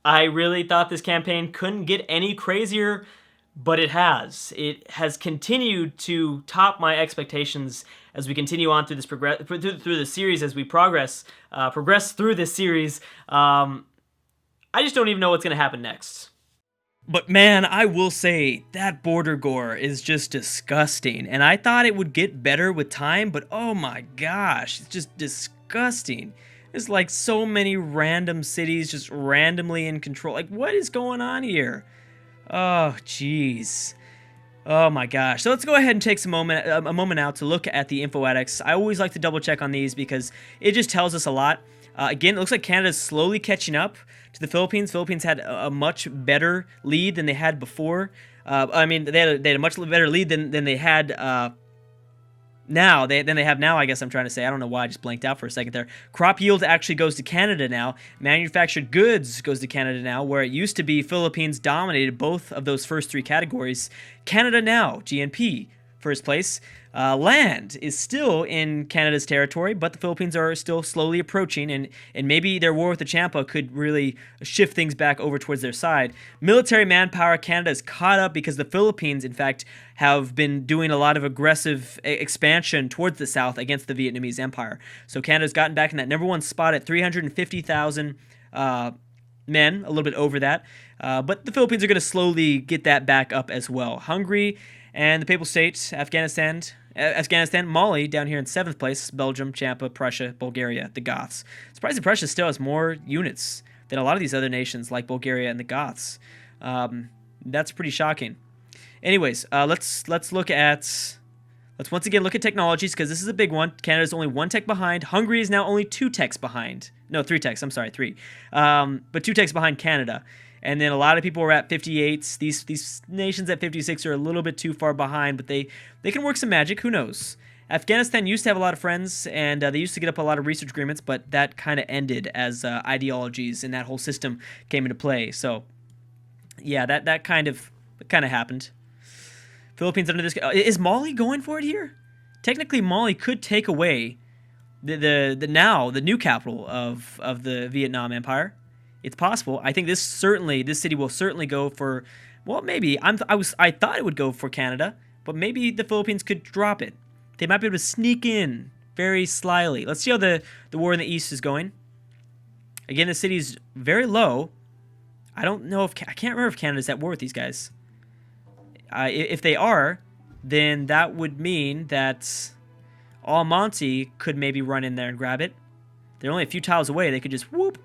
I really thought this campaign couldn't get any crazier, but it has. It has continued to top my expectations as we continue on through this through the series as we progress through this series. I just don't even know what's going to happen next. But man, I will say that border gore is just disgusting. And I thought it would get better with time, but oh my gosh, it's just disgusting. There's like so many random cities just randomly in control. Like, what is going on here? Oh, jeez. Oh my gosh. So let's go ahead and take a moment out to look at the info addicts. I always like to double check on these because it just tells us a lot. Again, it looks like Canada's slowly catching up to the Philippines. Philippines had a much better lead than they had before. I mean, they had a much better lead than they had now. Than they have now, I guess I'm trying to say. I don't know why I just blanked out for a second there. Crop yield actually goes to Canada now. Manufactured goods goes to Canada now, where it used to be Philippines dominated both of those first three categories. Canada now, GNP, first place. Land is still in Canada's territory, but the Philippines are still slowly approaching, and maybe their war with the Champa could really shift things back over towards their side. Military manpower, Canada is caught up because the Philippines, in fact, have been doing a lot of aggressive expansion towards the south against the Vietnamese Empire. So Canada's gotten back in that number one spot at 350,000 men, a little bit over that. But the Philippines are going to slowly get that back up as well. Hungary and the Papal States, Afghanistan, Mali down here in 7th place, Belgium, Champa, Prussia, Bulgaria, the Goths. Surprisingly, Prussia still has more units than a lot of these other nations like Bulgaria and the Goths. That's pretty shocking. Anyways, let's look at... Let's once again look at technologies because this is a big one. Canada's only 1 tech behind. Hungary is now only 2 techs behind. No, 3 techs. I'm sorry, 3. But 2 techs behind Canada. And then a lot of people are at 58s. These nations at 56 are a little bit too far behind, but they can work some magic. Who knows? Afghanistan used to have a lot of friends, and they used to get up a lot of research agreements, but that kind of ended as ideologies and that whole system came into play. So, yeah, that kind of happened. Philippines under this. Is Mali going for it here? Technically, Mali could take away the new capital of the Vietnam Empire. It's possible. I think this city will certainly go for, well, maybe I thought it would go for Canada, but maybe the Philippines could drop it. They might be able to sneak in very slyly. Let's see how the war in the east is going. Again, the city's very low. I don't know if I can't remember if Canada's at war with these guys. If they are, then that would mean that Almonte could maybe run in there and grab it. They're only a few tiles away. They could just whoop.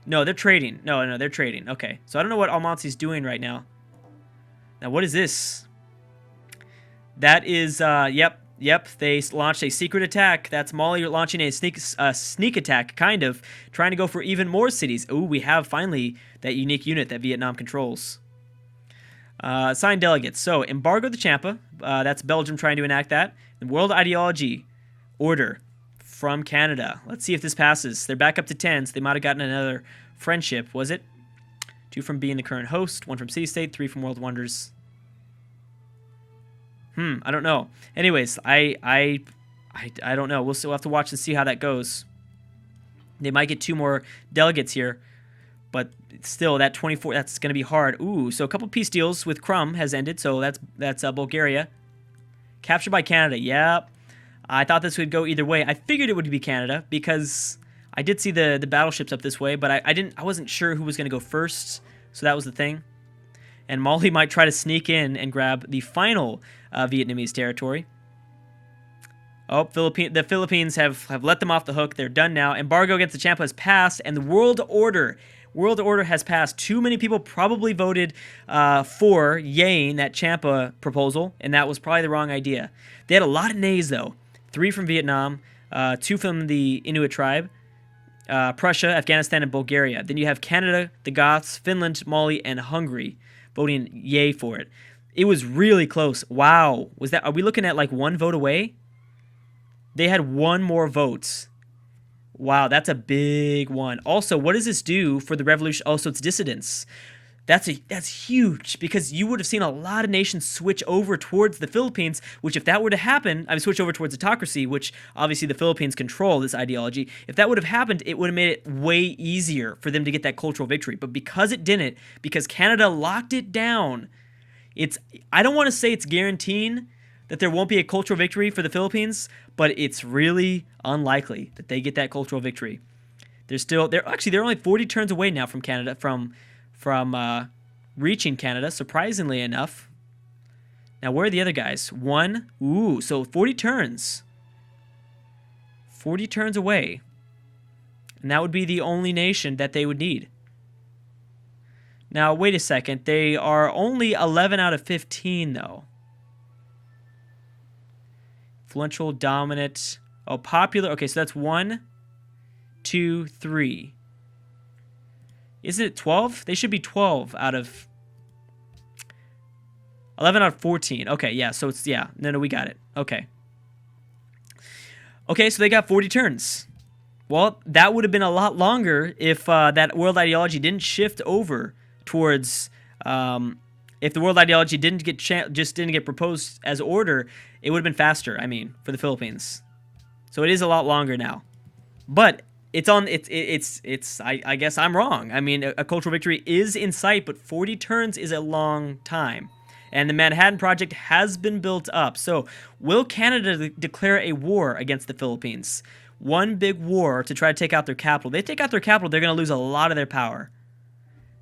No, they're trading. No, they're trading. Okay, so I don't know what Almonte's doing right now. Now, what is this? That is, yep. They launched a secret attack. That's Mali launching a sneak attack, kind of, trying to go for even more cities. Ooh, we have finally that unique unit that Vietnam controls. Assigned delegates. So, embargo the Champa. That's Belgium trying to enact that. And world ideology order from Canada. Let's see if this passes. They're back up to 10, so they might have gotten another friendship, was it? 2 from being the current host, 1 from City State, 3 from World Wonders. I don't know. Anyways, I don't know. We'll have to watch and see how that goes. They might get 2 more delegates here, but still, that 24, that's going to be hard. Ooh, so a couple peace deals with Crum has ended, so that's Bulgaria. Captured by Canada, yep. I thought this would go either way. I figured it would be Canada because I did see the battleships up this way, but I wasn't sure who was going to go first, so that was the thing. And Mali might try to sneak in and grab the final Vietnamese territory. Oh, the Philippines have let them off the hook. They're done now. Embargo against the Champa has passed, and the world order has passed. Too many people probably voted for yaying that Champa proposal, and that was probably the wrong idea. They had a lot of nays, though. 3 from Vietnam, 2 from the Inuit tribe, Prussia, Afghanistan, and Bulgaria. Then you have Canada, the Goths, Finland, Mali, and Hungary voting yay for it. It was really close. Wow. Are we looking at like 1 vote away? They had 1 more vote. Wow, that's a big one. Also, what does this do for the revolution? Also, it's dissidents. That's huge, because you would have seen a lot of nations switch over towards the Philippines, which if that were to happen, I would switch over towards autocracy, which obviously the Philippines control this ideology. If that would have happened, it would have made it way easier for them to get that cultural victory. But because it didn't, because Canada locked it down, I don't want to say it's guaranteeing that there won't be a cultural victory for the Philippines, but it's really unlikely that they get that cultural victory. They're only 40 turns away now from Canada, from reaching Canada, surprisingly enough. Now, where are the other guys? One. Ooh, so 40 turns. 40 turns away. And that would be the only nation that they would need. Now, wait a second. They are only 11 out of 15, though. Influential, dominant. Oh, popular. Okay, so that's 1, 2, 3. Isn't it 12? They should be 12 out of 11 out of 14. Okay, yeah, so it's, yeah. No, we got it. Okay. Okay, so they got 40 turns. Well, that would have been a lot longer if that world ideology didn't shift over towards, if the world ideology didn't get proposed as order, it would have been faster, I mean, for the Philippines. So it is a lot longer now. But I guess I'm wrong. I mean, a cultural victory is in sight, but 40 turns is a long time. And the Manhattan Project has been built up. So will Canada declare a war against the Philippines? One big war to try to take out their capital. They take out their capital, they're going to lose a lot of their power.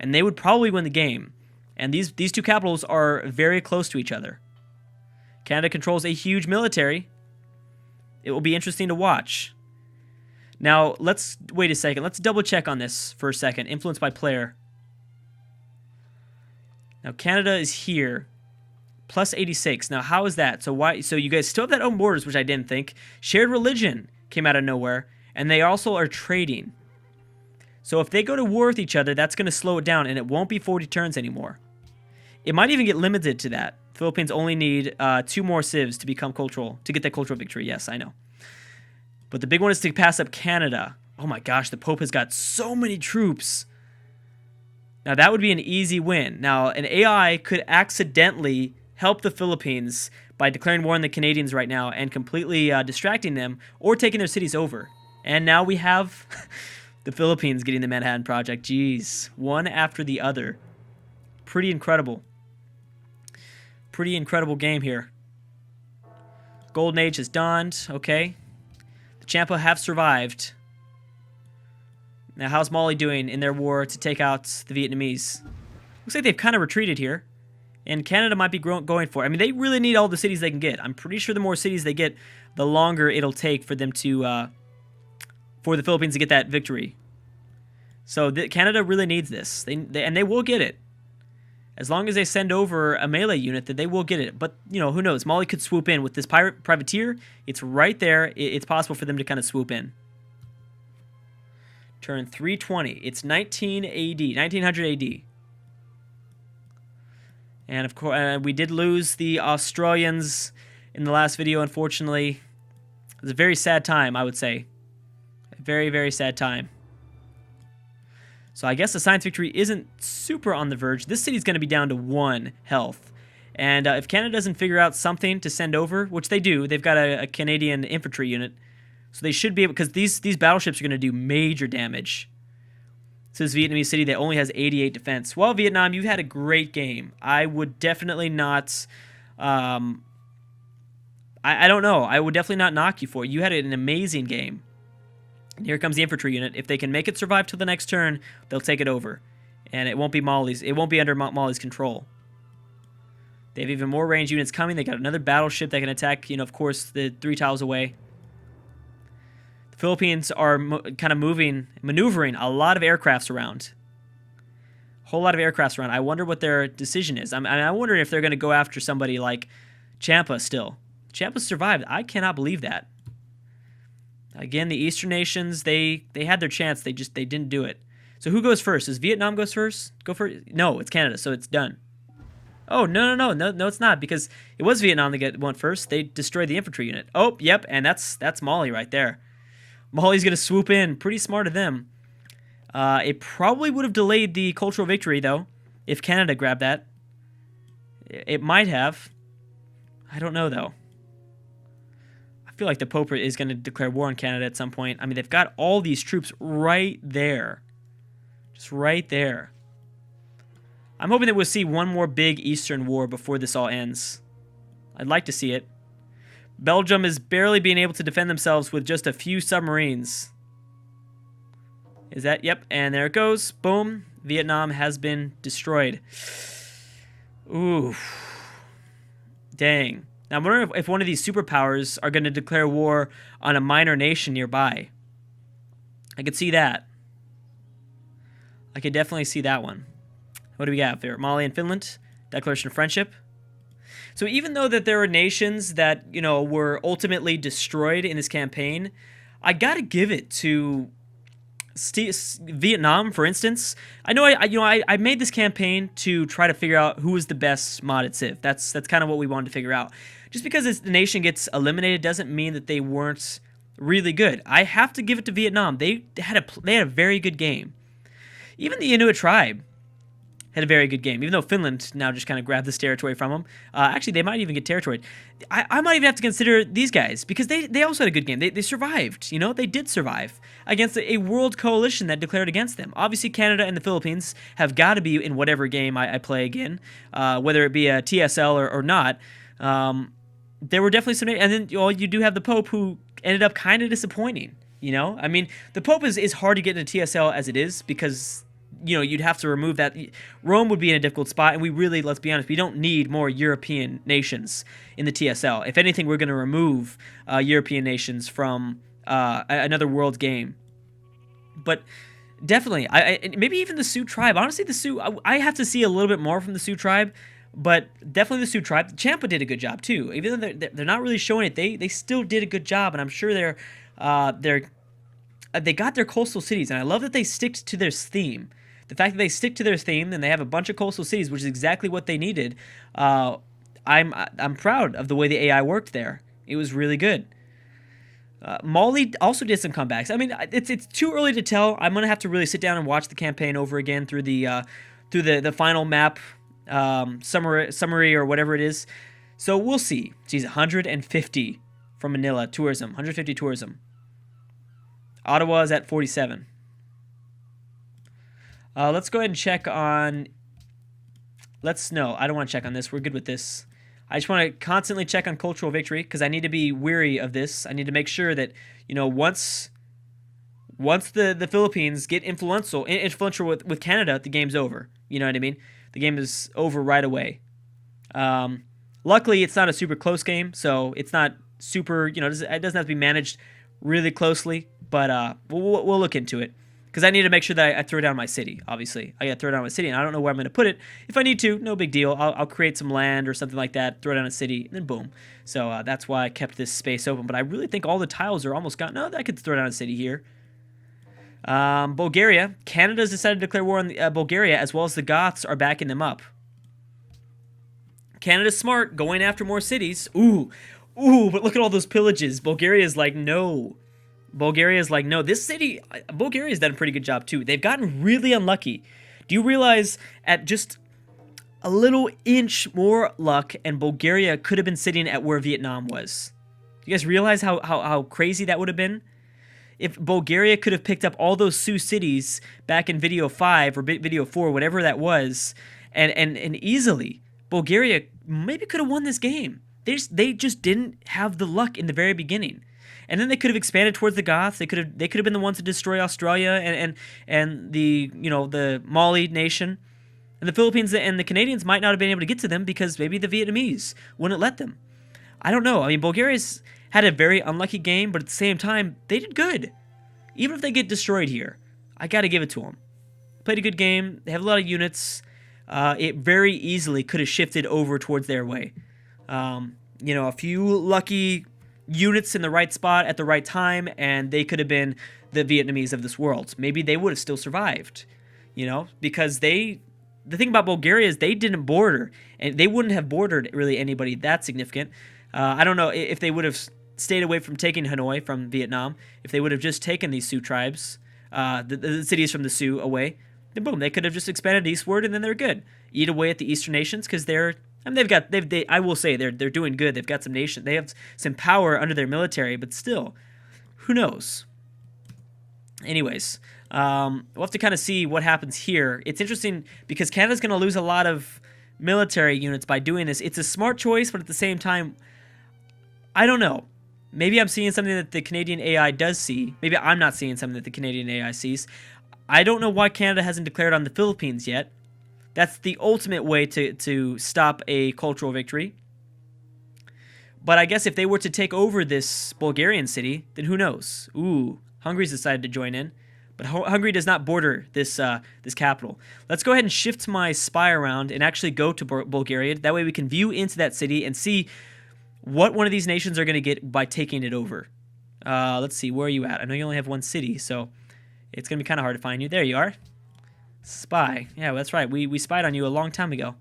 And they would probably win the game. And these two capitals are very close to each other. Canada controls a huge military. It will be interesting to watch. Now, let's wait a second. Let's double check on this for a second. Influence by player. Now, Canada is here. Plus 86. Now, how is that? So you guys still have that own borders, which I didn't think. Shared religion came out of nowhere. And they also are trading. So if they go to war with each other, that's going to slow it down, and it won't be 40 turns anymore. It might even get limited to that. Philippines only need 2 more civs to become cultural, to get that cultural victory. Yes, I know. But the big one is to pass up Canada. Oh my gosh, the Pope has got so many troops. Now that would be an easy win. Now an AI could accidentally help the Philippines by declaring war on the Canadians right now and completely distracting them or taking their cities over. And now we have the Philippines getting the Manhattan Project. Jeez, one after the other. Pretty incredible. Pretty incredible game here. Golden Age has dawned. Okay. The Champa have survived. Now, how's Mali doing in their war to take out the Vietnamese? Looks like they've kind of retreated here. And Canada might be going for it. I mean, they really need all the cities they can get. I'm pretty sure the more cities they get, the longer it'll take for them to, for the Philippines to get that victory. So Canada really needs this. And they will get it. As long as they send over a melee unit, that they will get it. But, you know, who knows? Mali could swoop in. With this privateer, it's right there. It's possible for them to kind of swoop in. Turn 320. It's 1900 AD. And, of course, we did lose the Australians in the last video, unfortunately. It was a very sad time, I would say. A very, very sad time. So I guess the science victory isn't super on the verge. This city's going to be down to 1 health. And if Canada doesn't figure out something to send over, which they do, they've got a Canadian infantry unit. So they should be able, because these battleships are going to do major damage. So this Vietnamese city that only has 88 defense. Well, Vietnam, you've had a great game. I would definitely not, I don't know. I would definitely not knock you for it. You had an amazing game. And here comes the infantry unit. If they can make it survive till the next turn, they'll take it over. And it won't be Mali's. It won't be under Mali's control. They have even more range units coming. They got another battleship that can attack, you know, of course, the 3 tiles away. The Philippines are kind of maneuvering a lot of aircrafts around. A whole lot of aircrafts around. I wonder what their decision is. I wonder if they're going to go after somebody like Champa still. Champa survived. I cannot believe that. Again, the Eastern nations, they had their chance. They didn't do it. So who goes first? Does Vietnam goes first? Go first? No, it's Canada, so it's done. Oh, no, it's not, because it was Vietnam that went first. They destroyed the infantry unit. Oh, yep, and that's Mali right there. Mali's going to swoop in. Pretty smart of them. It probably would have delayed the cultural victory, though, if Canada grabbed that. It might have. I don't know, though. I feel like the Pope is going to declare war on Canada at some point. I mean, they've got all these troops right there. Just right there. I'm hoping that we'll see one more big Eastern war before this all ends. I'd like to see it. Belgium is barely being able to defend themselves with just a few submarines. Is that? Yep, and there it goes. Boom. Vietnam has been destroyed. Ooh. Dang. Now, I'm wondering if one of these superpowers are going to declare war on a minor nation nearby. I could see that. I could definitely see that one. What do we got there? Mali and Finland. Declaration of friendship. So even though that there are nations that, were ultimately destroyed in this campaign, I got to give it to Vietnam, for instance. I know I made this campaign to try to figure out who was the best mod at Civ. That's kind of what we wanted to figure out. Just because the nation gets eliminated doesn't mean that they weren't really good. I have to give it to Vietnam. They had a very good game. Even the Inuit tribe had a very good game, even though Finland now just kind of grabbed this territory from them. Actually, they might even get territory. I might even have to consider these guys, because they also had a good game. They survived, they did survive against a world coalition that declared against them. Obviously, Canada and the Philippines have got to be in whatever game I play again, whether it be a TSL or not. There were definitely some, and then you do have the Pope, who ended up kind of disappointing. I mean, the Pope is hard to get into TSL as it is, because you'd have to remove that. Rome would be in a difficult spot, and we really, let's be honest, we don't need more European nations in the TSL. If anything, we're going to remove European nations from another world game. But definitely, maybe even the Sioux tribe. Honestly, the Sioux, I have to see a little bit more from the Sioux tribe, but definitely the Sioux tribe. Champa did a good job too. Even though they're not really showing it, they still did a good job, and I'm sure they got their coastal cities, and I love that they stick to their theme. The fact that they stick to their theme and they have a bunch of coastal cities, which is exactly what they needed. I'm proud of the way the AI worked there. It was really good. Mali also did some comebacks. I mean, it's too early to tell. I'm gonna have to really sit down and watch the campaign over again through the final map summary or whatever it is. So we'll see. Geez, 150 from Manila tourism, 150 tourism. Ottawa is at 47. Let's go ahead and check on... No, I don't want to check on this. We're good with this. I just want to constantly check on cultural victory, because I need to be weary of this. I need to make sure that, once the Philippines get influential with Canada, the game's over. You know what I mean? The game is over right away. Luckily, it's not a super close game, so it's not super, it doesn't have to be managed really closely, but we'll look into it. Because I need to make sure that I throw down my city, obviously. I got to throw down my city, and I don't know where I'm going to put it. If I need to, no big deal. I'll create some land or something like that, throw down a city, and then boom. So that's why I kept this space open. But I really think all the tiles are almost gone. No, I could throw down a city here. Bulgaria. Canada's decided to declare war on Bulgaria, as well as the Goths are backing them up. Canada's smart, going after more cities. Ooh, but look at all those pillages. Bulgaria's like, no. This city, Bulgaria's done a pretty good job too. They've gotten really unlucky. Do you realize at just a little inch more luck, and Bulgaria could have been sitting at where Vietnam was? Do you guys realize how crazy that would have been? If Bulgaria could have picked up all those Sioux cities back in video 5 or video 4, whatever that was, and easily, Bulgaria maybe could have won this game. They just didn't have the luck in the very beginning. And then they could have expanded towards the Goths. They could have been the ones to destroy Australia and the Mali nation. And the Philippines and the Canadians might not have been able to get to them because maybe the Vietnamese wouldn't let them. I don't know. I mean, Bulgaria's had a very unlucky game, but at the same time, they did good. Even if they get destroyed here, I got to give it to them. Played a good game. They have a lot of units. It very easily could have shifted over towards their way. A few lucky units in the right spot at the right time, and they could have been the Vietnamese of this world. Maybe they would have still survived, because the thing about Bulgaria is they didn't border, and they wouldn't have bordered really anybody that significant. I don't know if they would have stayed away from taking Hanoi from Vietnam, if they would have just taken these Sioux tribes, the cities from the Sioux away. then boom, they could have just expanded eastward and then they're good. Eat away at the eastern nations because they're, I mean, I will say they're doing good. They've got some they have some power under their military, but still, who knows? Anyways, we'll have to kind of see what happens here. It's interesting because Canada's going to lose a lot of military units by doing this. It's a smart choice, but at the same time, I don't know. Maybe I'm seeing something that the Canadian AI does see. Maybe I'm not seeing something that the Canadian AI sees. I don't know why Canada hasn't declared on the Philippines yet. That's the ultimate way to stop a cultural victory. But I guess if they were to take over this Bulgarian city, then who knows? Ooh, Hungary's decided to join in. But Hungary does not border this this capital. Let's go ahead and shift my spy around and actually go to Bulgaria. That way we can view into that city and see what one of these nations are going to get by taking it over. Let's see, where are you at? I know you only have one city, so it's going to be kind of hard to find you. There you are. Spy. Yeah, that's right. We spied on you a long time ago.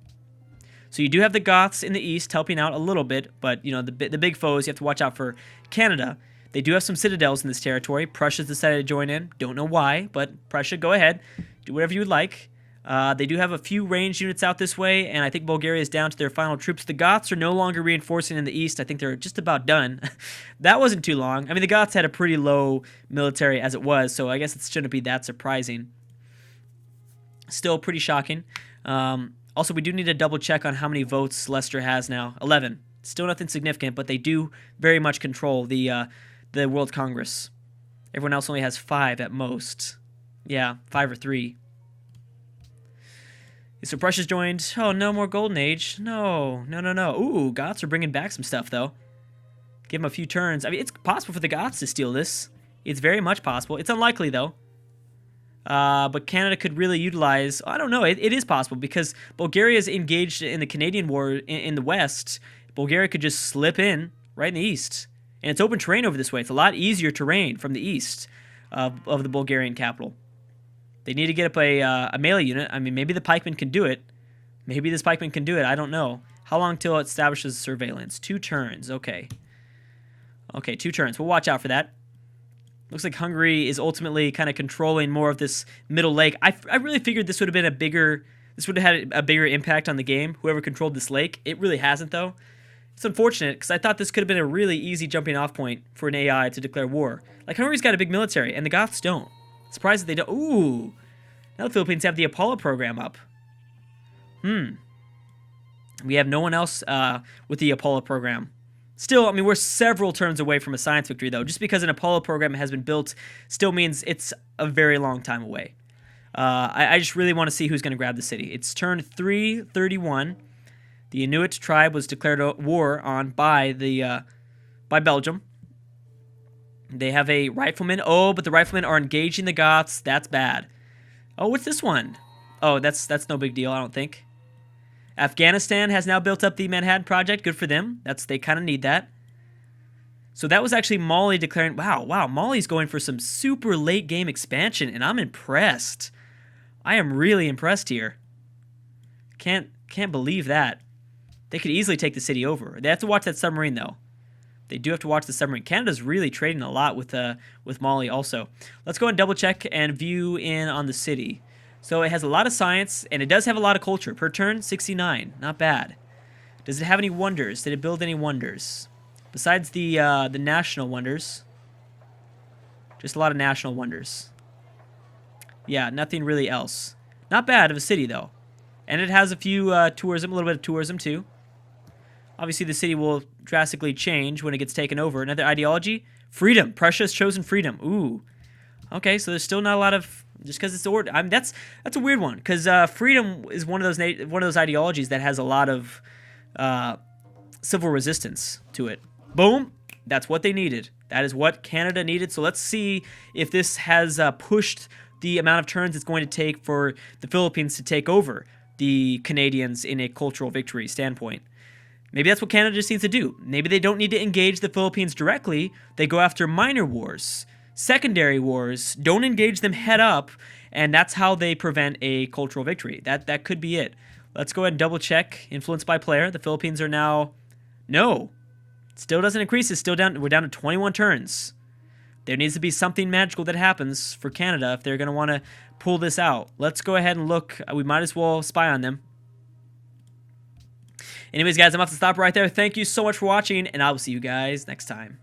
So you do have the Goths in the east helping out a little bit, but you know the big foes, you have to watch out for Canada. They do have some citadels in this territory. Prussia's decided to join in. Don't know why, but Prussia, go ahead. Do whatever you would like. They do have a few ranged units out this way, and I think Bulgaria is down to their final troops. The Goths are no longer reinforcing in the east. I think they're just about done. That wasn't too long. I mean, the Goths had a pretty low military as it was, so I guess it shouldn't be that surprising. Still pretty shocking. Also, we do need to double check on how many votes Leicester has now. 11. Still nothing significant, but they do very much control the World Congress. Everyone else only has 5 at most. Yeah, 5 or 3. So Prussia's joined. Oh, no more Golden Age. No. Ooh, Goths are bringing back some stuff, though. Give them a few turns. I mean, it's possible for the Goths to steal this. It's very much possible. It's unlikely, though. But Canada could really utilize... I don't know. It is possible because Bulgaria is engaged in the Canadian war in the west. Bulgaria could just slip in right in the east. And it's open terrain over this way. It's a lot easier terrain from the east of the Bulgarian capital. They need to get up a melee unit. I mean, maybe the pikemen can do it. Maybe this pikeman can do it. I don't know. How long till it establishes surveillance? 2 turns. Okay. Okay, 2 turns. We'll watch out for that. Looks like Hungary is ultimately kind of controlling more of this middle lake. I really figured this would have been a bigger... This would have had a bigger impact on the game, whoever controlled this lake. It really hasn't, though. It's unfortunate, because I thought this could have been a really easy jumping off point for an AI to declare war. Like, Hungary's got a big military, and the Goths don't. Surprised that they don't. Ooh! Now the Philippines have the Apollo program up. We have no one else with the Apollo program. Still, I mean, we're several turns away from a science victory, though. Just because an Apollo program has been built still means it's a very long time away. I just really want to see who's going to grab the city. It's turn 331. The Inuit tribe was declared a war on by Belgium. They have a rifleman. Oh, but the riflemen are engaging the Goths. That's bad. Oh, what's this one? Oh, that's no big deal, I don't think. Afghanistan has now built up the Manhattan Project. Good for them. They kind of need that. So that was actually Mali declaring... Wow, Mali's going for some super late game expansion, and I'm impressed. I am really impressed here. Can't believe that. They could easily take the city over. They have to watch that submarine, though. They do have to watch the submarine. Canada's really trading a lot with Mali also. Let's go and double check and view in on the city. So it has a lot of science, and it does have a lot of culture. Per turn, 69. Not bad. Does it have any wonders? Did it build any wonders? Besides the national wonders. Just a lot of national wonders. Yeah, nothing really else. Not bad of a city, though. And it has a few tourism, a little bit of tourism, too. Obviously, the city will drastically change when it gets taken over. Another ideology? Freedom. Prussia's chosen freedom. Ooh. Okay, so there's still not a lot of... Just because it's the order. I mean, that's a weird one. Because freedom is one of those ideologies that has a lot of civil resistance to it. Boom. That's what they needed. That is what Canada needed. So let's see if this has pushed the amount of turns it's going to take for the Philippines to take over the Canadians in a cultural victory standpoint. Maybe that's what Canada just needs to do. Maybe they don't need to engage the Philippines directly. They go after minor wars, secondary wars, don't engage them head up, and that's how they prevent a cultural victory. That could be it. Let's go ahead and double check. Influence by player. The Philippines are now... No. Still doesn't increase. It's still down. We're down to 21 turns. there needs to be something magical that happens for Canada if they're going to want to pull this out. Let's go ahead and look. We might as well spy on them. Anyways, guys, I'm going to have to stop right there. Thank you so much for watching, and I will see you guys next time.